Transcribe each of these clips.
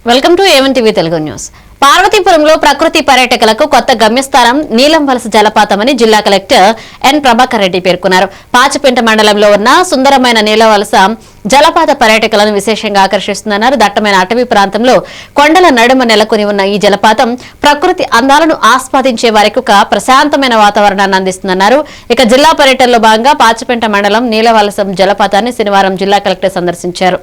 Welcome to A one TV Telugu news. పార్వతీపురంలో ప్రకృతి పర్యాటకులకు కొత్త గమ్యస్థానం నీలంవలస జలపాతమని జిల్లా కలెక్టర్ ఎన్ ప్రభాకర్ రెడ్డి పేర్కొన్నారు. పాచిపెంట మండలంలో ఉన్న సుందరమైన నీలవలస జలపాత పర్యాటకులను విశేషంగా ఆకర్షిస్తుందన్నారు. దట్టమైన అటవీ ప్రాంతంలో కొండల నడుమ నెలకొని ఉన్న ఈ జలపాతం ప్రకృతి అందాలను ఆస్వాదించే వారికి ఒక ప్రశాంతమైన వాతావరణాన్ని అందిస్తుందన్నారు. ఇక జిల్లా పర్యటనలో భాగంగా పాచిపెంట మండలం నీలవలస జలపాతాన్ని శనివారం జిల్లా కలెక్టర్ సందర్శించారు.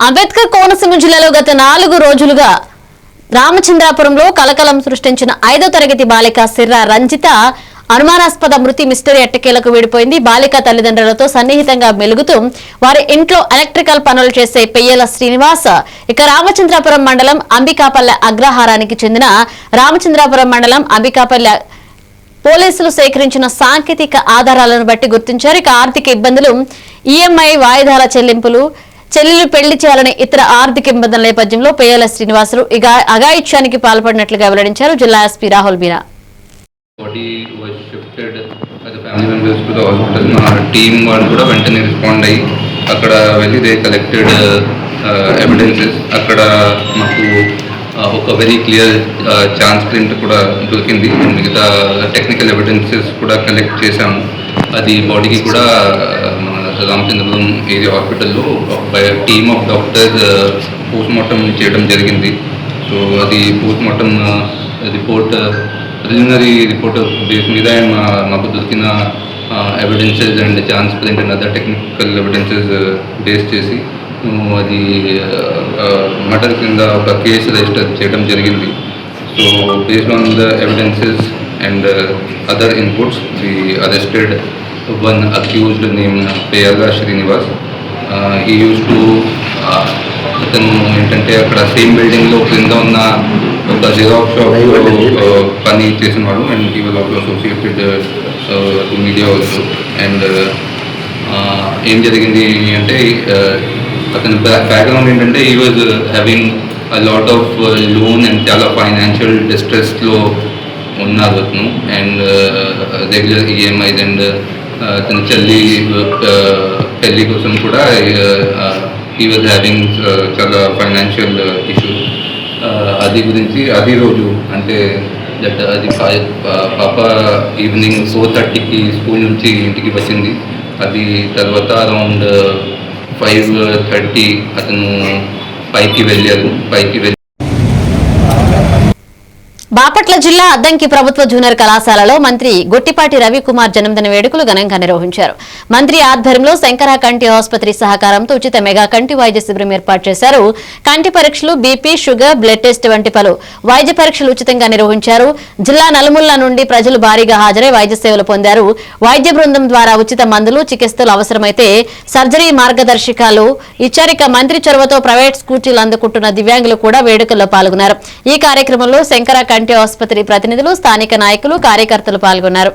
అంబేద్కర్ కోనసీమ జిల్లాలో గత 4 రోజులుగా రామచంద్రాపురంలో కలకలం సృష్టించిన 5వ తరగతి బాలిక సిర్రా రంజిత అనుమానాస్పద మృతి మిస్టరీ ఎట్టకేలకు విడిపోయింది. బాలిక తల్లిదండ్రులతో సన్నిహితంగా మెలుగుతూ వారి ఇంట్లో ఎలక్ట్రికల్ పనులు చేసే పెయ్యల శ్రీనివాస్ ఇక రామచంద్రాపురం మండలం అంబికాపల్లె అగ్రహారానికి చెందిన రామచంద్రాపురం మండలం అంబికాపల్లె పోలీసులు సేకరించిన సాంకేతిక ఆధారాలను బట్టి గుర్తించారు. ఇక ఆర్థిక ఇబ్బందులు, ఈఎంఐ వాయిదాల చెల్లింపులు, చెల్లెలు పెళ్లి చేయాలనే ఇతర ఆర్థిక ఇబ్బందుల నేపథ్యంలో పెయ్యల శ్రీనివాసులు అఘాయిత్యానికి పాల్పడినట్లుగా వెల్లడించారు జిల్లా ఎస్పీ రాహుల్ మీనా. టీం వాళ్ళు కూడా వెంటనే రెస్పాండ్ అయ్యి అక్కడ వెళ్ళి దే కలెక్టెడ్ ఎవిడెన్సెస్. అక్కడ మాకు ఒక వెరీ క్లియర్ ఛాన్స్ ప్రింట్ కూడా దొరికింది. మిగతా టెక్నికల్ ఎవిడెన్సెస్ కూడా కలెక్ట్ చేశాము. అది బాడీకి కూడా రామచంద్రపురం ఏరియా హాస్పిటల్లో టీమ్ ఆఫ్ డాక్టర్స్ పోస్ట్మార్టం చేయడం జరిగింది. సో అది postmortem report preliminary report base మీద మాకు దొరికిన evidences and chance print and other technical evidences base చేసి అది మర్డర్ కింద ఒక కేసు రిజిస్టర్ చేయడం జరిగింది. So based on the evidences and other inputs, we arrested one accused named Peyala Srinivas. He used to అతను ఏంటంటే అక్కడ సేమ్ బిల్డింగ్లో క్రింద ఉన్న ఒక జిరాక్స్ షాప్ పని చేసినవాడు. And he was also associated to media also. And ఏం జరిగింది అంటే అతని బ్యాక్గ్రౌండ్ ఏంటంటే he was having a lot of loan and చాలా ఫైనాన్షియల్ డిస్ట్రెస్లో ఉన్నారు అతను. అండ్ రెగ్యులర్ ఈఎంఐస్ అండ్ తన చెల్లి పెళ్ళి కోసం కూడా హీ వాజ్ హ్యావింగ్ చాలా ఫైనాన్షియల్ ఇష్యూస్. అది గురించి అది రోజు అంటే అది పాప ఈవినింగ్ 4:30కి స్కూల్ నుంచి ఇంటికి వచ్చింది. అది తర్వాత అరౌండ్ 5:30 అతను పైకి వెళ్ళారు. బాపట్ల జిల్లా అద్దంకి ప్రభుత్వ జూనియర్ కళాశాలలో మంత్రి గొట్టిపాటి రవికుమార్ జన్మదిన వేడుకలు ఘనంగా నిర్వహించారు. మంత్రి ఆధ్వర్యంలో శంకర కంటి ఆసుపత్రి సహకారంతో ఉచిత మెగా కంటి వైద్య శిబిరం ఏర్పాటు చేశారు. కంటి పరీక్షలు, బీపీ, షుగర్, బ్లడ్ టెస్ట్ వంటి పలు వైద్య పరీక్షలు ఉచితంగా నిర్వహించారు. జిల్లా నలుమూలల నుండి ప్రజలు భారీగా హాజరై వైద్య సేవలు పొందారు. వైద్య బృందం ద్వారా ఉచిత మందులు, చికిత్సలు, అవసరమైతే సర్జరీ మార్గదర్శకాలు ఇచ్చారు. మంత్రి చొరవతో ప్రైవేట్ స్కూటీలు అందుకుంటున్న దివ్యాంగులు కూడా వేడుకల్లో పాల్గొన్నారు. ఈ కార్యక్రమంలో శంకర కంటి ఆసుపత్రి ప్రతినిధులు, స్థానిక నాయకులు, కార్యకర్తలు పాల్గొన్నారు.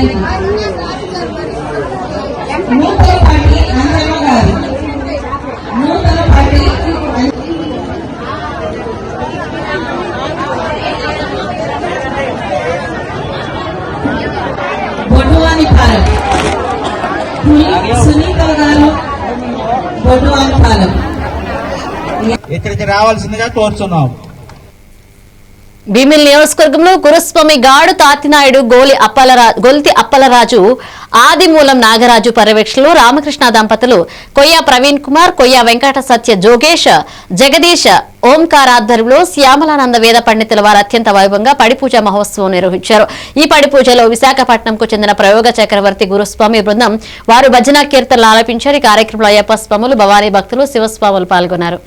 గారికి, నూతలపాటి అంజమ్మ గారు, నూతలపాటి బొడ్డువానిపాలెం, సునీత గారు, బొడ్డువానిపాలెం ఇక్కడికి రావాల్సిందిగా కోరుతున్నాం. భీమిలి నియోజకవర్గంలో గురుస్వామి గాడు తాతినాయుడు గొల్తి అప్పలరాజు ఆదిమూలం నాగరాజు పర్యవేక్షణలో రామకృష్ణ దంపతులు కొయ్య ప్రవీణ్ కుమార్, కొయ్య వెంకట సత్య జోగేష్, జగదీష్ ఓంకార్ ఆధ్వర్యంలో శ్యామలానంద వేద పండితుల వారు అత్యంత వైభవంగా పడిపూజ మహోత్సవం నిర్వహించారు. ఈ పడిపూజలో విశాఖపట్నంకు చెందిన ప్రయోగ చక్రవర్తి గురుస్వామి బృందం వారు భజన కీర్తనలు ఆలపించారు. ఈ కార్యక్రమంలో అయ్యప్ప స్వాములు, భవానీ భక్తులు, శివస్వాములు పాల్గొన్నారు.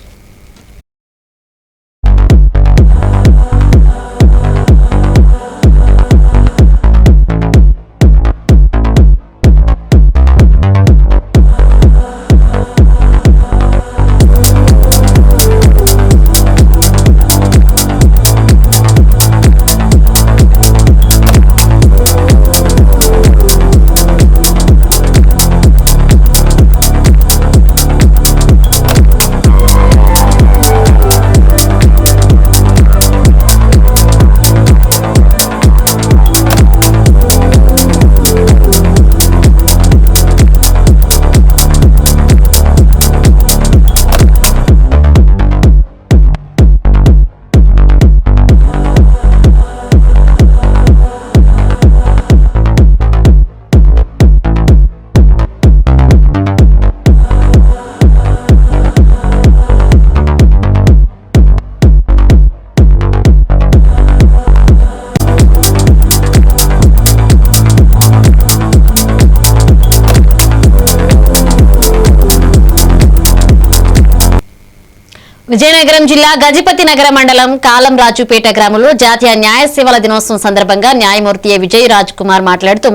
విజయనగరం జిల్లా గజపతి నగర మండలం కాలంరాజుపేట గ్రామంలో జాతీయ న్యాయ సేవల దినోత్సవం సందర్భంగా న్యాయమూర్తి విజయ్ రాజ్ కుమార్ మాట్లాడుతూ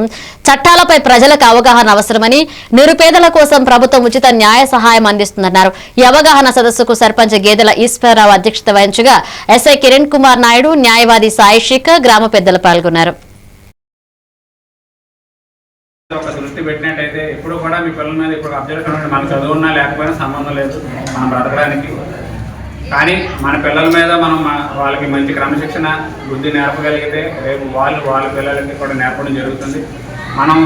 చట్టాలపై ప్రజలకు అవగాహన అవసరమని, నిరుపేదల కోసం ప్రభుత్వం ఉచిత న్యాయ సహాయం అందిస్తుందన్నారు. ఈ అవగాహన సదస్సుకు సర్పంచ్ గేదెల ఈశ్వరరావు అధ్యక్షత వహించగా ఎస్ఐ కిరణ్ కుమార్ నాయుడు, న్యాయవాది సాయి శేఖర్, గ్రామ పెద్దలు పాల్గొన్నారు. ఒక దృష్టి పెట్టినట్టయితే ఇప్పుడు కూడా మీ పిల్లల మీద ఇప్పుడు అబ్జర్వేషన్ మన చదువున్నా లేకపోయినా సంబంధం లేదు మనం బ్రతకడానికి. కానీ మన పిల్లల మీద మనం వాళ్ళకి మంచి క్రమశిక్షణ బుద్ధి నేర్పగలిగితే రేపు వాళ్ళ పిల్లలకి కూడా నేర్పడం జరుగుతుంది. మనం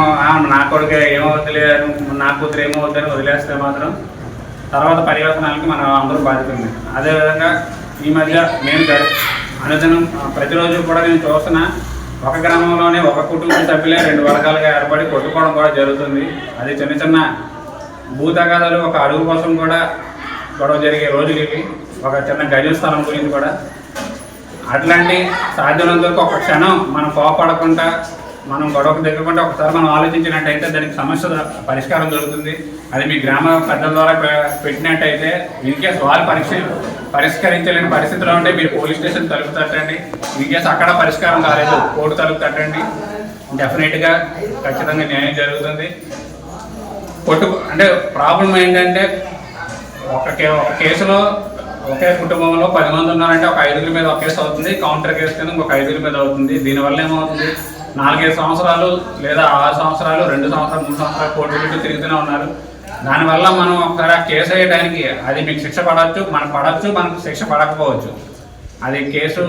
నా కొడుకు ఏమవుతలేదు, నా కూతురు ఏమవుతుందని వదిలేస్తే మాత్రం తర్వాత పర్యవసనాలకి మనం అందరూ బాధ్యతుంది. అదేవిధంగా ఈ మధ్య నేను అనుదినం ప్రతిరోజు కూడా నేను చూస్తున్నా ఒక గ్రామంలోనే ఒక కుటుంబ సభ్యులే రెండు వర్గాలుగా ఏర్పడి కొట్టుకోవడం కూడా జరుగుతుంది. అది చిన్న చిన్న భూతగాథలు, ఒక అడుగు కోసం కూడా గొడవ జరిగే రోజులు ఇవి. ఒక చిన్న గజ స్థలం గురించి కూడా అట్లాంటి సాధ్యమైనంత వరకు ఒక క్షణం మనం కోపడకుండా, మనం గొడవకు దిగకుండా ఒకసారి మనం ఆలోచించినట్టయితే దానికి సమస్య పరిష్కారం దొరుకుతుంది. అది మీ గ్రామ పెద్దల ద్వారా పెట్టినట్టయితే ఇన్కేస్ వాళ్ళు పరిష్కరించలేని పరిస్థితిలో ఉంటే మీరు పోలీస్ స్టేషన్ తలుపు తట్టండి. ఇన్కేస్ అక్కడ పరిష్కారం కాలేదు కోర్టు తలుపు తట్టండి. డెఫినెట్గా ఖచ్చితంగా న్యాయం జరుగుతుంది. అంటే ప్రాబ్లం ఏంటంటే ఒక కేసులో ఒకే కుటుంబంలో 10 మంది ఉన్నారంటే ఒక 5 మీద ఒక కేసు అవుతుంది, కౌంటర్ కేసు కింద ఇంకొక 5 మీద అవుతుంది. దీనివల్ల ఏమవుతుంది, 4-5 సంవత్సరాలు లేదా 6 సంవత్సరాలు, 2 సంవత్సరాలు, 3 సంవత్సరాలు కోర్టు చుట్టూ తిరుగుతూనే ఉన్నారు. దానివల్ల మనం ఒకసారి ఆ కేసు వేయడానికి అది మీకు శిక్ష పడవచ్చు, మనకు శిక్ష పడకపోవచ్చు. అది కేసు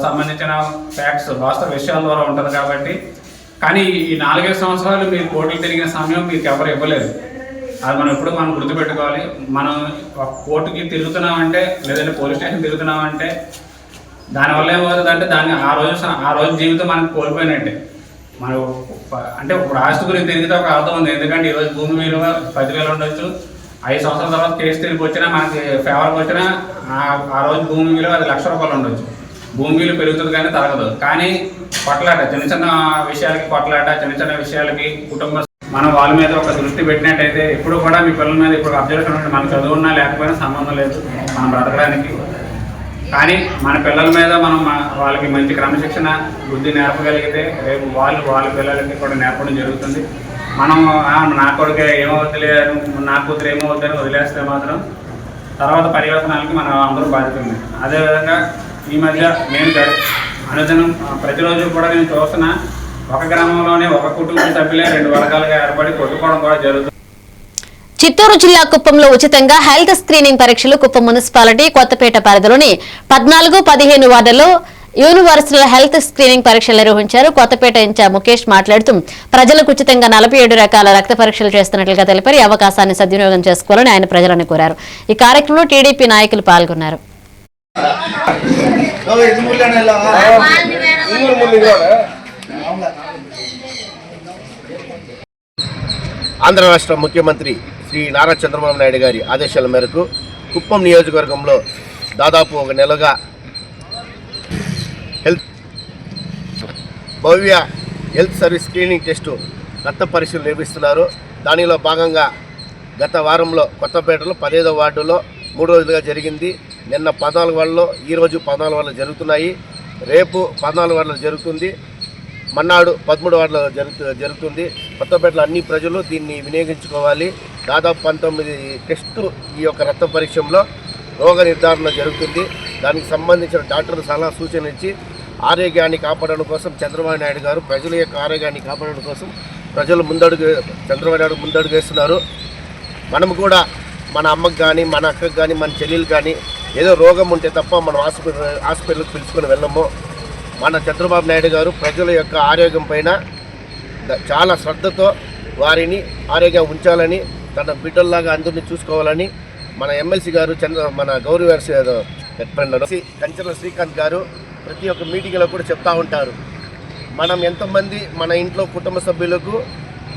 సంబంధించిన ఫ్యాక్ట్స్ వాస్తవ విషయాల ద్వారా ఉంటుంది కాబట్టి. కానీ ఈ 4-5 సంవత్సరాలు మీరు కోర్టులు తిరిగిన సమయం మీకు ఎవరు ఇవ్వలేదు. అది మనం ఎప్పుడు మనం గుర్తుపెట్టుకోవాలి. మనం కోర్టుకి తిరుగుతున్నామంటే లేదంటే పోలీస్ స్టేషన్ తిరుగుతున్నామంటే దానివల్ల ఏమవుతుందంటే ఆ రోజు జీవితం మనకు కోల్పోయినట్టే. మనం అంటే ఇప్పుడు ఆస్తి గురించి తిరిగితే ఒక అర్థం ఉంది. ఎందుకంటే ఈరోజు భూమి విలువ 10,000 ఉండొచ్చు, 5 సంవత్సరాల తర్వాత కేసు తిరిగి వచ్చినా మనకి ఫేవర్కి వచ్చినా ఆ రోజు భూమి విలువ అది ₹1,00,000 ఉండొచ్చు. భూమి విలువ పెరుగుతుంది కానీ తరగదు. కానీ కొట్లాట, చిన్న చిన్న విషయాలకి కొట్లాట, చిన్న చిన్న విషయాలకి కుటుంబ మనం వాళ్ళ మీద ఒక దృష్టి పెట్టినట్టయితే ఇప్పుడు కూడా మీ పిల్లల మీద ఇప్పుడు అబ్జర్వేషన్ మన చదువున్నా లేకపోయినా సంబంధం లేదు మనం బ్రతకడానికి. కానీ మన పిల్లల మీద మనం వాళ్ళకి మంచి క్రమశిక్షణ బుద్ధి నేర్పగలిగితే రేపు వాళ్ళ పిల్లలకి కూడా నేర్పడం జరుగుతుంది. మనం నా కొడుకు ఏమవుతలేదు, నా కూతురు ఏమవుతుందని వదిలేస్తే మాత్రం తర్వాత పర్యవసనాలకి మనం అందరూ బాధ్యతుంది. అదేవిధంగా ఈ మధ్య నేను అనుదినం ప్రతిరోజు కూడా నేను చూస్తున్నా ఒక గ్రామంలోనే ఒక కుటుంబ సభ్యులే 2 వర్గాలుగా ఏర్పడి కొట్టుకోవడం కూడా జరుగుతుంది. చిత్తూరు జిల్లా కుప్పంలో ఉచితంగా హెల్త్ స్క్రీనింగ్ పరీక్షలు కుప్పం మున్సిపాలిటీ కొత్తపేట పరిధిలోని 14, 15 వార్డుల్లో యూనివర్సల్ హెల్త్ స్క్రీనింగ్ పరీక్షలు నిర్వహించారు. కొత్తపేట ఇన్ఛార్జ్ ముఖేష్ మాట్లాడుతూ ప్రజలకు ఉచితంగా 47 రకాల రక్త పరీక్షలు చేస్తున్నట్లుగా తెలిపారు. ఈ అవకాశాన్ని సద్వినియోగం చేసుకోవాలని ఆయన ప్రజలను కోరారు. ఈ కార్యక్రమంలో టీడీపీ నాయకులు పాల్గొన్నారు. ఆంధ్ర రాష్ట్ర ముఖ్యమంత్రి శ్రీ నారా చంద్రబాబు నాయుడు గారి ఆదేశాల మేరకు కుప్పం నియోజకవర్గంలో దాదాపు ఒక నెలగా భవ్య హెల్త్ సర్వీస్ స్క్రీనింగ్ టెస్టు రక్త పరీక్షలు నిర్వహిస్తున్నారు. దానిలో భాగంగా గత వారంలో కొత్తపేటలో 15వ వార్డులో 3 రోజులుగా జరిగింది. నిన్న 14 వార్డులో, ఈరోజు 14 వార్డులు జరుగుతున్నాయి. రేపు 14 వార్డులు జరుగుతుంది. మన్నాడు 13 వార్డులో జరుగుతుంది. కొత్తపేటలో అన్ని ప్రజలు దీన్ని వినియోగించుకోవాలి. దాదాపు 19 టెస్టు ఈ యొక్క రక్త పరీక్షలో రోగ నిర్ధారణ జరుగుతుంది. దానికి సంబంధించిన డాక్టర్లు సలహా సూచనలు ఇచ్చి ఆరోగ్యాన్ని కాపాడడం కోసం చంద్రబాబు నాయుడు గారు ప్రజల యొక్క ఆరోగ్యాన్ని కాపాడడం కోసం చంద్రబాబు నాయుడు ముందడుగు వేస్తున్నారు. మనం కూడా మన అమ్మకు కానీ, మన అక్కకు కానీ, మన చెల్లెలు కానీ ఏదో రోగం ఉంటే తప్ప మనం హాస్పిటల్కి పిలుచుకొని వెళ్ళము. మన చంద్రబాబు నాయుడు గారు ప్రజల యొక్క ఆరోగ్యం పైన చాలా శ్రద్ధతో వారిని ఆరోగ్యం ఉంచాలని, తన బిడ్డల్లాగా అందరినీ చూసుకోవాలని మన ఎమ్మెల్సీ గారు మన గౌరవ కంచెల శ్రీకాంత్ గారు ప్రతి ఒక్క మీటింగ్లో కూడా చెప్తూ ఉంటారు. మనం ఎంతమంది మన ఇంట్లో కుటుంబ సభ్యులకు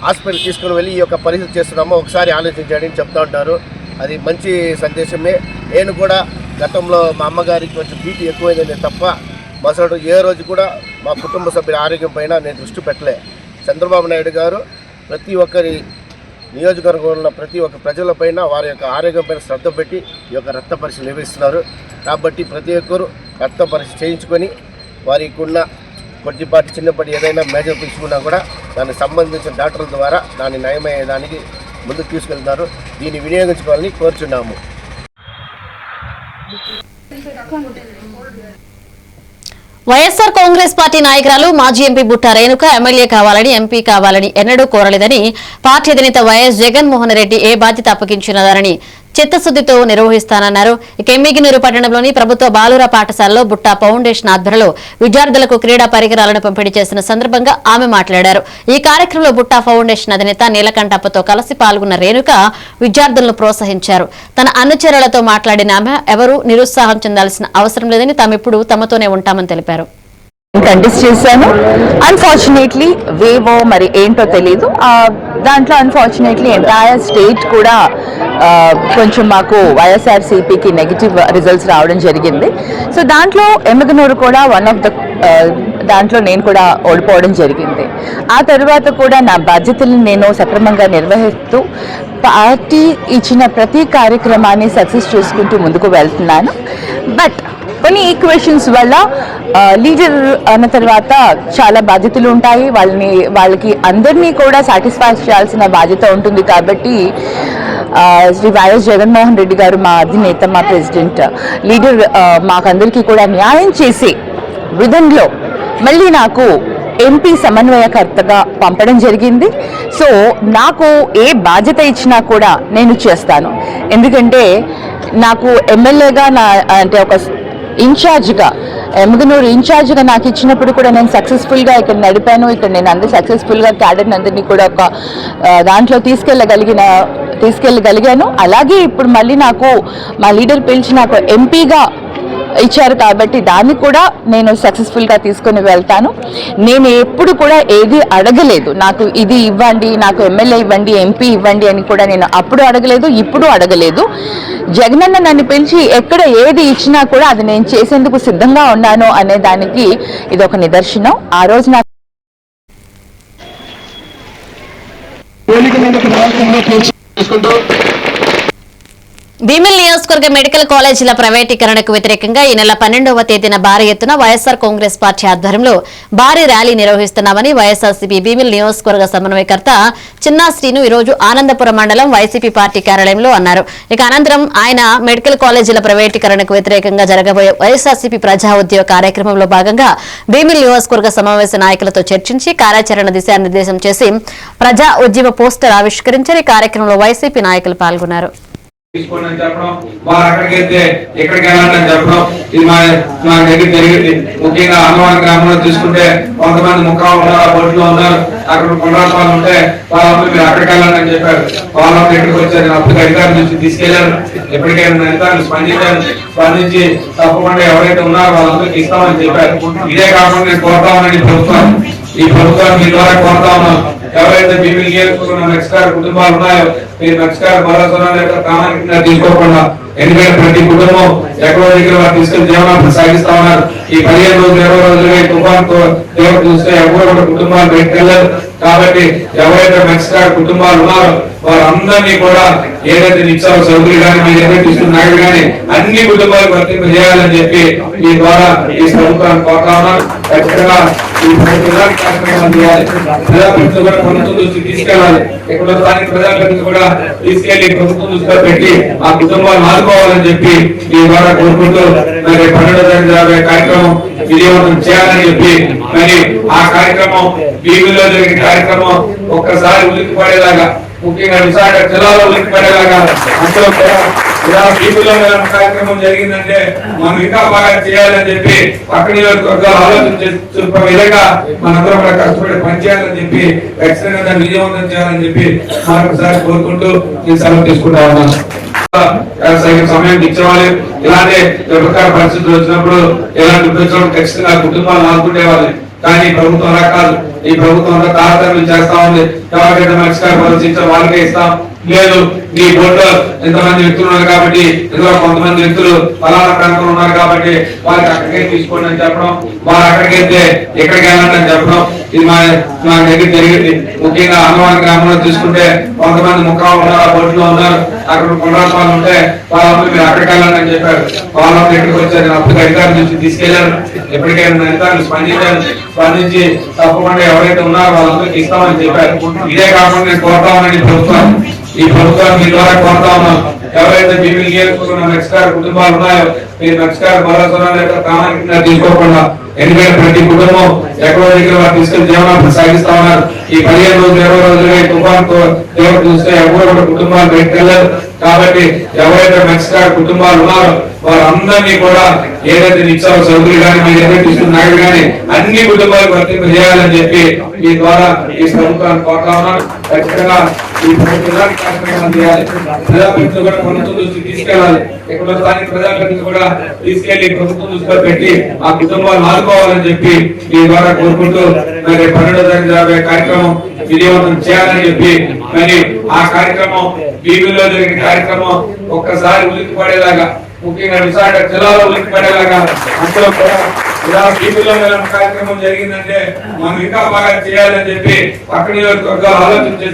హాస్పిటల్ తీసుకుని వెళ్ళి ఈ యొక్క పరీక్ష చేస్తున్నామో ఒకసారి ఆలోచించండి అని చెప్తూ ఉంటారు. అది మంచి సందేశమే. నేను కూడా గతంలో మా అమ్మగారికి కొంచెం బీపీ ఎక్కువైందని తప్ప మసలు ఏ రోజు కూడా మా కుటుంబ సభ్యుల ఆరోగ్యం పైన నేను దృష్టి పెట్టలే. చంద్రబాబు నాయుడు గారు ప్రతి ఒక్కరి నియోజకవర్గంలో ఉన్న ప్రతి ఒక్క ప్రజలపైన వారి యొక్క ఆరోగ్యం పైన శ్రద్ధ పెట్టి ఈ యొక్క రక్త పరీక్ష నిర్వహిస్తున్నారు. కాబట్టి ప్రతి ఒక్కరు రక్త పరీక్ష చేయించుకొని వారికి ఉన్న కొద్దిపాటి చిన్నపాటి ఏదైనా మేజర్ తీసుకున్నా కూడా దానికి సంబంధించిన డాక్టర్ల ద్వారా దాన్ని నయమయ్యేదానికి ముందుకు తీసుకెళ్తున్నారు. దీన్ని వినియోగించుకోవాలని కోరుచున్నాము. వైఎస్ఆర్ కాంగ్రెస్ పార్టీ నాయకురాలు మాజీ ఎంపీ బుట్టా రేణుక ఎమ్మెల్యే కావాలని, ఎంపీ కావాలని ఎన్నడూ కోరలేదని పార్టీ అధినేత వైఎస్ జగన్మోహన్ రెడ్డి ఏ బాధ్యత అప్పగించినదారని చిత్తశుద్దితో నిర్వహిస్తానన్నారు. ఇక ఎమ్మిగినూరు పట్టణంలోని ప్రభుత్వ బాలుర పాఠశాలలో బుట్టా ఫౌండేషన్ ఆధ్వర్యంలో విద్యార్థులకు క్రీడా పరికరాలను పంపిణీ చేసిన సందర్భంగా ఆమె మాట్లాడారు. ఈ కార్యక్రమంలో బుట్టా ఫౌండేషన్ అధినేత నీలకంఠప్పతో కలిసి పాల్గొన్న రేణుక విద్యార్థులను ప్రోత్సహించారు. తన అనుచరులతో మాట్లాడిన ఆమె ఎవరూ నిరుత్సాహం చెందాల్సిన అవసరం లేదని తామిప్పుడు తమతోనే ఉంటామని తెలిపారు. కంటెస్ట్ చేశాను. అన్ఫార్చునేట్లీ వేవో మరి ఏంటో తెలీదు. దాంట్లో అన్ఫార్చునేట్లీ ఎంటైర్ స్టేట్ కూడా కొంచెం మాకు వైఎస్ఆర్సీపీకి నెగిటివ్ రిజల్ట్స్ రావడం జరిగింది. సో దాంట్లో ఎమ్మిగనూరు కూడా వన్ ఆఫ్ ద దాంట్లో నేను కూడా ఓడిపోవడం జరిగింది. ఆ తర్వాత కూడా నా బాధ్యతలను నేను సక్రమంగా నిర్వహిస్తూ పార్టీ ఇచ్చిన ప్రతి కార్యక్రమాన్ని సక్సెస్ చేసుకుంటూ ముందుకు వెళ్తున్నాను. బట్ కొన్ని ఈక్వేషన్స్ వల్ల లీడర్ అన్న తర్వాత చాలా బాధ్యతలు ఉంటాయి. వాళ్ళకి అందరినీ కూడా సాటిస్ఫై చేయాల్సిన బాధ్యత ఉంటుంది. కాబట్టి శ్రీ వైఎస్ జగన్మోహన్ రెడ్డి గారు మా అధినేత, మా ప్రెసిడెంట్, లీడర్ మాకందరికీ కూడా న్యాయం చేసే విధంలో మళ్ళీ నాకు ఎంపీ సమన్వయకర్తగా పంపడం జరిగింది. సో నాకు ఏ బాధ్యత ఇచ్చినా కూడా నేను చేస్తాను. ఎందుకంటే నాకు ఎమ్మెల్యేగా అంటే ఒక ఇన్ఛార్జ్గా, ఎమ్మిగనూరు ఇన్ఛార్జ్గా నాకు ఇచ్చినప్పుడు కూడా నేను సక్సెస్ఫుల్గా ఇక్కడ నడిపాను. ఇక్కడ నేను అందరూ సక్సెస్ఫుల్గా క్యాడర్ని అందరినీ కూడా ఒక దాంట్లో తీసుకెళ్ళగలిగాను. అలాగే ఇప్పుడు మళ్ళీ నాకు మా లీడర్ పిలిచి నాకు ఎంపీగా ఇచ్చారు కాబట్టి దాన్ని కూడా నేను సక్సెస్ఫుల్గా తీసుకొని వెళ్తాను. నేను ఎప్పుడు కూడా ఏది అడగలేదు, నాకు ఇది ఇవ్వండి, నాకు ఎమ్మెల్యే ఇవ్వండి, ఎంపీ ఇవ్వండి అని కూడా నేను అప్పుడు అడగలేదు, ఇప్పుడు అడగలేదు. జగనన్న నన్ను పిలిచి ఎక్కడ ఏది ఇచ్చినా కూడా అది నేను చేసేందుకు సిద్ధంగా ఉన్నాను అనే దానికి ఇది ఒక నిదర్శనం. ఆ రోజు నాకు భీమిలి నియోజకవర్గ మెడికల్ కాలేజీల ప్రైవేటీకరణకు వ్యతిరేకంగా ఈ నెల 12వ తేదీన భారీ ఎత్తున వైఎస్ఆర్ కాంగ్రెస్ పార్టీ ఆధ్వర్యంలో భారీ ర్యాలీ నిర్వహిస్తున్నామని వైఎస్ఆర్సీపీ భీమిలి నియోజకవర్గ సమన్వయకర్త చిన్నా శ్రీను ఈ రోజు ఆనందపురం మండలం వైసీపీ పార్టీ కార్యాలయంలో అన్నారు. ఇక అనంతరం ఆయన మెడికల్ కాలేజీల ప్రైవేటీకరణకు వ్యతిరేకంగా జరగబోయే వైఎస్ఆర్సీపీ ప్రజా ఉద్యోగ కార్యక్రమంలో భాగంగా భీమిలి నియోజకవర్గ సమావేశ నాయకులతో చర్చించి కార్యాచరణ దిశానిర్దేశం చేసి ప్రజా ఉద్యమ పోస్టర్ ఆవిష్కరించారు. ఈ కార్యక్రమంలో వైసీపీ నాయకులు పాల్గొన్నారు. తీసుకోండి అని చెప్పడం, వారు అక్కడికి వెళ్తే ఎక్కడికి వెళ్ళాలని చెప్పడం, ఇది మా దగ్గర జరిగింది. ముఖ్యంగా అన్నవరం గ్రామంలో తీసుకుంటే కొంతమంది ముఖాలు ఉన్నారు, బొట్లు ఉన్నారు, అక్కడ కొండరాపాలు ఉంటే వాళ్ళందరూ మీరు అక్కడికి వెళ్ళాలని అని చెప్పారు. వాళ్ళందరూ ఇక్కడికి వచ్చారు. అప్పుడు అధికారుల నుంచి తీసుకెళ్లారు. ఎప్పటికైనా అధికారులు స్పందించి తప్పకుండా ఎవరైతే ఉన్నారో వాళ్ళందరికీ ఇస్తామని చెప్పారు. ఇదే కాకుండా నేను కోరుతా ఉన్నాను ఈ ప్రభుత్వాన్ని మీ ద్వారా కోరుతా ఉన్నాను. ఎవరైతే భీమిలి నియోజకవర్గంలో మత్స్యకార కుటుంబాలు ఉన్నాయో మీరు మత్స్యకార భరోసా ప్రామాణికంగా తీసుకోకుండా, ఎందుకంటే ప్రతి కుటుంబం ఎక్కడో దగ్గర వారు తీసుకెళ్లి జీవనాన్ని సాగిస్తా ఉన్నారు. ఈ 15 రోజులు 20 రోజులుగా ఈ తుఫాన్తో తీవ్రత చూస్తే ఎవరు కూడా కుటుంబాలు బయటకు వెళ్ళారు. కాబట్టి ఎవరైతే మత్స్యకార కుటుంబాలు ఉన్నారో వారందరినీ కూడా ఏదైతే నిత్యావసర సరుకులు కానీ మీరు ఏదైతే తీసుకున్న నాయకులు కానీ అన్ని కుటుంబాలకు వర్తింపజేయాలని చెప్పి ఈ ద్వారా ఈ ప్రభుత్వాన్ని కోరుతా ఉన్నారు. ఖచ్చితంగా ఈ కార్యక్రమాలు చేయాలి. ప్రజాప్రతినిధులు కూడా ప్రభుత్వం దృష్టికి తీసుకెళ్లాలి. ఎక్కడో స్థానిక ప్రజాప్రతినిధులు కూడా తీసుకెళ్లి ప్రభుత్వం దృష్టిలో పెట్టి ఆ కుటుంబాలను ఆదుకోవాలని చెప్పి ఈ ద్వారా కోరుకుంటూ మరి 12వ తేదీ జరిగే కార్యక్రమం విజయవంతం చేయాలని చెప్పి మరి ఆ కార్యక్రమం భీమిలో జరిగిన కార్యక్రమం ఒక్కసారి ఉలిక్కి పడేలాగా, ముఖ్యంగా విశాఖ జిల్లాలో ఉలిక్కి పడేలాగా అందులో కూడా ఇలా భీమిలో కార్యక్రమం జరిగిందంటే మనం ఇంకా బాగా చేయాలని చెప్పి పక్క నియోజకవర్గాలు ఆలోచించే విధంగా మనందరం కూడా కష్టపడి పనిచేయాలని చెప్పి ఖచ్చితంగా దాన్ని విజయవంతం చేయాలని చెప్పి మరొకసారి కోరుకుంటూ నేను సెలవు తీసుకుంటా ఉన్నాను. సమయం ఇచ్చేవాళ్ళు ఇలాంటి విపత్కర పరిస్థితులు వచ్చినప్పుడు ఇలాంటి వచ్చినప్పుడు ఖచ్చితంగా కుటుంబాలను ఆదుకునేవాళ్ళు. కానీ ప్రభుత్వం అలా కాదు. ఈ ప్రభుత్వం అంతా తారతమ్యం చేస్తా ఉంది. ఎవరికైతే మత్స్యకార పరిస్థితి వాళ్ళకే ఇస్తాం, లేదు ఈ బోర్డులో ఎంతమంది వ్యక్తులు ఉన్నారు కాబట్టి ఇందులో కొంతమంది వ్యక్తులు ఫలానా ప్రాంతంలో ఉన్నారు కాబట్టి వారికి అక్కడికే తీసుకోండి అని చెప్పడం, వారు అక్కడికి వెళ్తే ఎక్కడికి వెళ్ళాలని చెప్పడం, ఇది మా దగ్గర జరిగింది. ముఖ్యంగా అన్నవరం గ్రామంలో తీసుకుంటే కొంతమంది ముఖాలు ఉన్నారు, బొట్లు ఉన్నారు, అక్కడ కొండరాపాలు ఉంటే వాళ్ళందరూ మీరు అక్కడికి వెళ్ళాలని చెప్పారు. వాళ్ళందరూ ఇక్కడికి వచ్చారు. అప్పుడు అధికారుల నుంచి తీసుకెళ్లారు. ఎప్పటికైనా అధికారులు స్పందించి తప్పకుండా ఎవరైతే ఉన్నారో వాళ్ళందరికీ ఇస్తామని చెప్పారు. ఇదే కాకుండా నేను కోరుతా ఉన్నాను ఈ ప్రభుత్వాన్ని మీ ద్వారా కోరుతా ఉన్నాను. ఎవరైతే భీమిలి నియోజకవర్గంలో మత్స్యకార కుటుంబాలు ఉన్నాయో మీరు మత్స్యకార భరోసా ప్రామాణికంగా తీసుకోకుండా, ఎందుకంటే ప్రతి కుటుంబం ఎక్కడో దగ్గర వారు తీసుకెళ్లి జీవనాన్ని సాగిస్తా ఉన్నారు. ఈ 15 రోజులు 20 రోజులుగా ఈ తుఫాన్తో తీవ్రత చూస్తే ఎవరు కూడా కుటుంబాలు బయటకు వెళ్ళారు. కాబట్టి ఎవరైతే మత్స్యకార కుటుంబాలు ఉన్నారో వారందరినీ కూడా ఏదైతే నిత్యావసర సరుకులు కానీ మీరు ఏదైతే తీసుకున్న నాయకులు కానీ అన్ని కుటుంబాలకు వర్తింపజేయాలని చెప్పి ఈ ద్వారా ఈ ప్రభుత్వాన్ని కోరుతా ఉన్నారు. ఖచ్చితంగా ఈ కార్యక్రమాలు చేయాలి. ప్రజాప్రతినిధులు కూడా ప్రభుత్వం దృష్టికి తీసుకెళ్లాలి. ఎక్కడో స్థానిక ప్రజాప్రతినిధులు కూడా తీసుకెళ్లి ప్రభుత్వం దృష్టిలో పెట్టి ఆ కుటుంబాలను ఆదుకోవాలని చెప్పి ఈ ద్వారా కోరుకుంటూ మరి 12వ తేదీ జరిగే కార్యక్రమం విజయవంతం చేయాలని చెప్పి మరి ఆ కార్యక్రమం భీమిలో జరిగిన కార్యక్రమం ఒక్కసారి ఉలిక్కి పడేలాగా, ముఖ్యంగా విశాఖ జిల్లాలో ఉలిక్కి పడేలాగా అందులో కూడా ఇలా భీమిలో కార్యక్రమం జరిగిందంటే మనం ఇంకా బాగా చేయాలని చెప్పి పక్క నియోజకవర్గాలు ఆలోచించే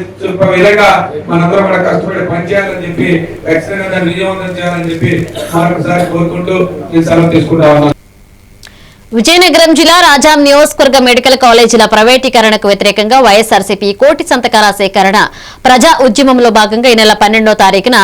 విధంగా మనందరం కూడా కష్టపడి పనిచేయాలని చెప్పి ఖచ్చితంగా దాన్ని విజయవంతం చేయాలని చెప్పి మరొకసారి కోరుకుంటూ నేను సెలవు తీసుకుంటా ఉన్నాను. విజయనగరం జిల్లా రాజాం నియోజకవర్గ మెడికల్ కాలేజీల ప్రైవేటీకరణకు వ్యతిరేకంగా వైఎస్ఆర్సీపీ కోటి సంతకాల సేకరణ ప్రజా ఉద్యమంలో భాగంగా ఈ నెల 12వ తారీఖున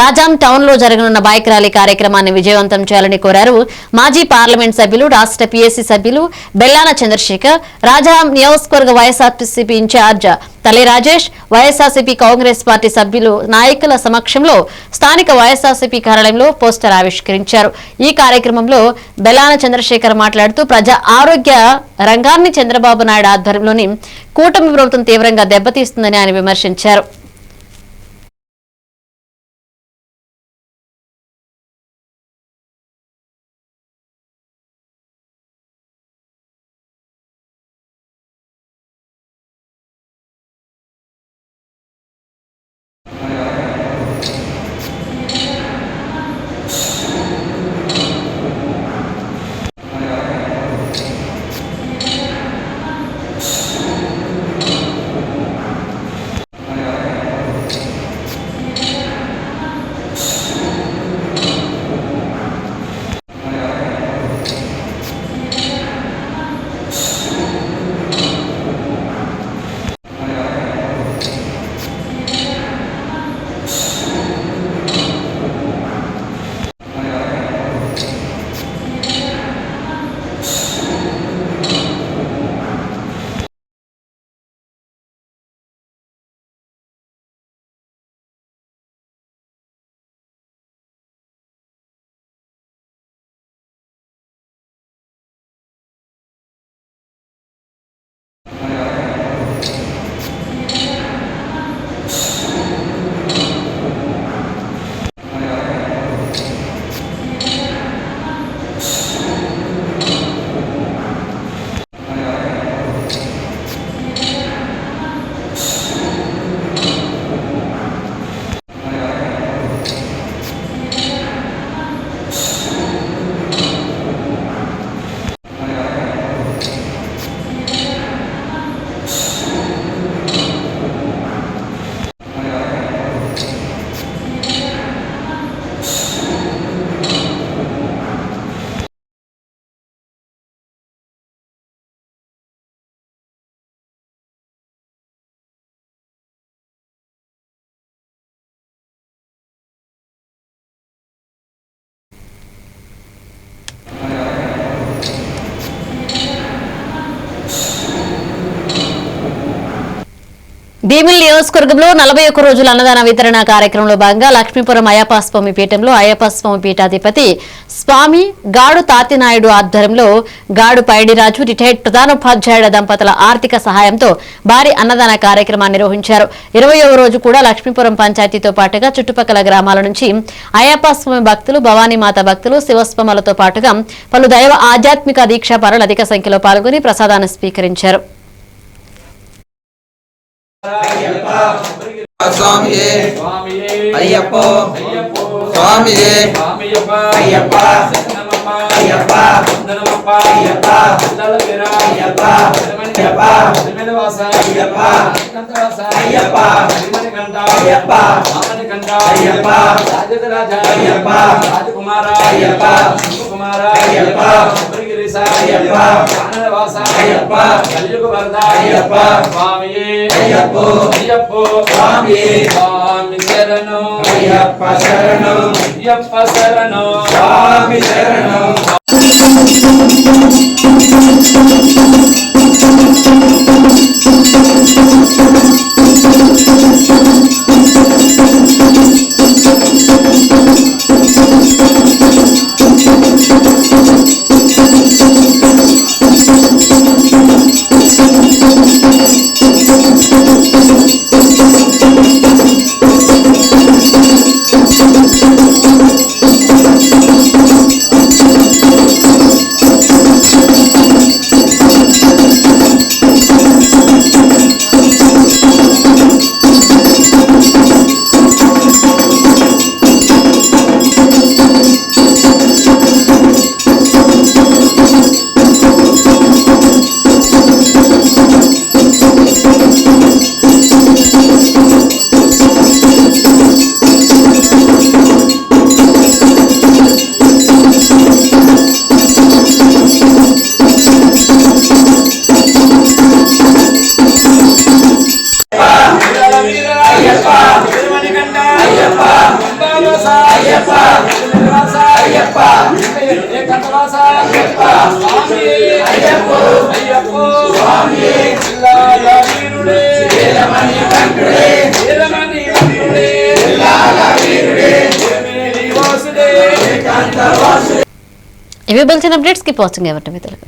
రాజాం టౌన్ లో జరగనున్న బైక్ ర్యాలీ కార్యక్రమాన్ని విజయవంతం చేయాలని కోరారు మాజీ పార్లమెంట్ సభ్యులు, రాష్ట్ర పీఎస్సీ సభ్యులు బెల్లాన చంద్రశేఖర్, రాజాం నియోజకవర్గ వైఎస్ఆర్సీపీ ఇన్ఛార్జ్ తల్లి రాజేష్, వైఎస్ఆర్సీపీ కాంగ్రెస్ పార్టీ సభ్యులు నాయకుల సమక్షంలో స్థానిక వైఎస్ఆర్సీపీ కార్యాలయంలో పోస్టర్ ఆవిష్కరించారు. ఈ కార్యక్రమంలో బెల్లాన చంద్రశేఖర్ మాట్లాడుతూ ప్రజా ఆరోగ్య రంగాన్ని చంద్రబాబు నాయుడు ఆధ్వర్యంలోని కూటమి ప్రభుత్వం తీవ్రంగా దెబ్బతీస్తుందని ఆయన విమర్శించారు. భీమిలి నియోజకవర్గంలో 41 రోజుల అన్నదాన వితరణ కార్యక్రమంలో భాగంగా లక్ష్మీపురం అయ్యప్ప స్వామి పీఠంలో అయ్యప్ప స్వామి పీఠాధిపతి స్వామి గాడు తాతినాయుడు ఆధ్వర్యంలో గాడు పైడిరాజు రిటైర్డ్ ప్రధానోపాధ్యాయుల దంపతుల ఆర్థిక సహాయంతో భారీ అన్నదాన కార్యక్రమాన్ని నిర్వహించారు. 20వ రోజు కూడా లక్ష్మీపురం పంచాయతీతో పాటుగా చుట్టుపక్కల గ్రామాల నుంచి అయ్యప్ప స్వామి భక్తులు, భవానీమాత భక్తులు, శివస్వాములతో పాటుగా పలు దైవ ఆధ్యాత్మిక దీక్షాపరులు అధిక సంఖ్యలో పాల్గొని ప్రసాదాన్ని స్వీకరించారు. స్వామియే అయ్యప్ప స్వామియే అయ్యప్ప అయ్యప్ప వందనమప్ప అయ్యప్ప పిల్లల అయ్యప్ప అయ్యప్ప నిమిదవాస అయ్యప్ప కంతవాస అయ్యప్ప నిమనికంఠ అయ్యప్ప మామనికంఠ అయ్యప్ప రాజరాజ అయ్యప్ప రాజకుమార అయ్యప్ప కుమార అయ్యప్ప బరిగిరిస అయ్యప్ప ఆనందవాస అయ్యప్ప కలియుగ వరద అయ్యప్ప స్వామియే అయ్యప్ప అయ్యప్ప స్వామియే స్వామి శరణం అయ్యప్ప శరణం అయ్యప్ప శరణం స్వామి శరణం. ఇవి బులెటిన్ అప్డేట్స్ కి వాచింగ్ ఎవరి మిత్రులు.